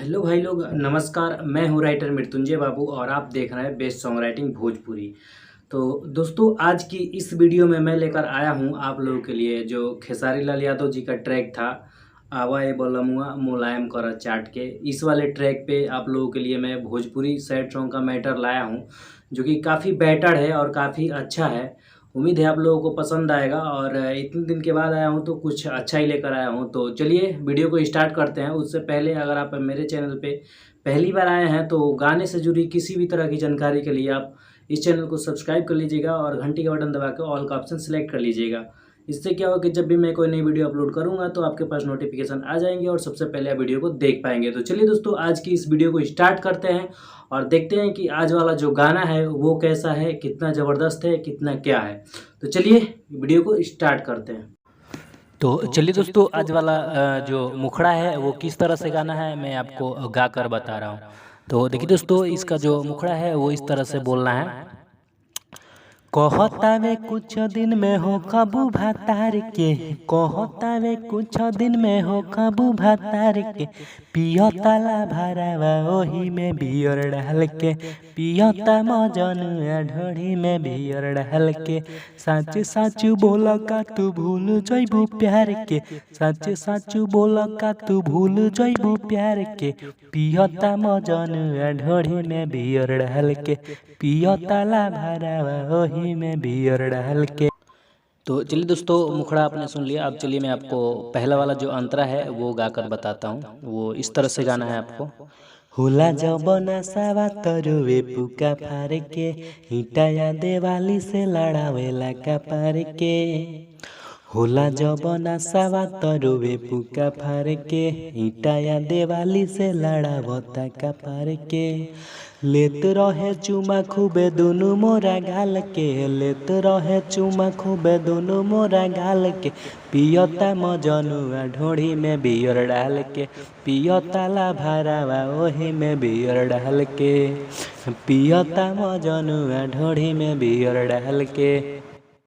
Hello भाई लोग, नमस्कार। मैं हूँ राइटर मृत्युंजय बाबू और आप देख रहे हैं बेस्ट सॉन्ग राइटिंग भोजपुरी। तो दोस्तों, आज की इस वीडियो में मैं लेकर आया हूँ आप लोगों के लिए जो खेसारी लाल यादव जी का ट्रैक था, आवा ए बलमुआ मुलायम कर चाट के। इस वाले ट्रैक पे आप लोगों के लिए मैं भोजपुरी सैड सॉन्ग का मैटर लाया हूँ, जो कि काफ़ी बेटर है और काफ़ी अच्छा है। उम्मीद है आप लोगों को पसंद आएगा और इतने दिन के बाद आया हूँ तो कुछ अच्छा ही लेकर आया हूँ। तो चलिए वीडियो को स्टार्ट करते हैं। उससे पहले अगर आप मेरे चैनल पे पहली बार आए हैं तो गाने से जुड़ी किसी भी तरह की जानकारी के लिए आप इस चैनल को सब्सक्राइब कर लीजिएगा और घंटी का बटन दबा के ऑल का ऑप्शन सेलेक्ट कर लीजिएगा। इससे क्या होगा कि जब भी मैं कोई नई वीडियो अपलोड करूंगा तो आपके पास नोटिफिकेशन आ जाएंगे और सबसे पहले आप वीडियो को देख पाएंगे। तो चलिए दोस्तों, आज की इस वीडियो को स्टार्ट करते हैं और देखते हैं कि आज वाला जो गाना है वो कैसा है, कितना ज़बरदस्त है, कितना क्या है। तो चलिए वीडियो को स्टार्ट करते हैं। तो चलिए दोस्तों, आज वाला जो मुखड़ा है वो किस तरह से गाना है मैं आपको गा कर बता रहा हूँ। तो देखिए दोस्तों, इसका जो मुखड़ा है वो इस तरह से बोलना है। कहतावे कुछ दिन में हो काबू भातार के, कहतावे कुछ दिन में हो काबू भातार के, पियताला भरावा ओही में बियर डाल के, पियता मजनुआ ढोड़ी में बियर डाल के, सच सच बोला का तू भूल जइबू प्यार के, सच सच बोला का तू भूल जइबू प्यार के, पियता मजनुआ ढोड़ी में बियर डाल के, पियताला भरावा ओही में बियर डाल के। तो चलिए दोस्तों, मुखड़ा आपने सुन लिया। अब चलिए मैं आपको पहला वाला जो अंतरा है वो गाकर बताता हूँ। वो इस तरह से गाना है आपको। होला जबना सावा तरुवे पुका फार के, हिटाया देवाली से लड़ावेला का पार के, होला जबना सावा तरुवे पुका फार के, हिटाया देवाली से लड़ावता का पार के, लेत रहे चुमा खूबे दोनों मोरा गाल के, लेत रहे चुमा खूबे दोनों मोरा गाल के, पियता मजनुआ ढोड़ी में बियर डाल के, पियता ला भरावा ओही में बियर डाल के, पियता मजनुआ ढोड़ी में बियर डाल के।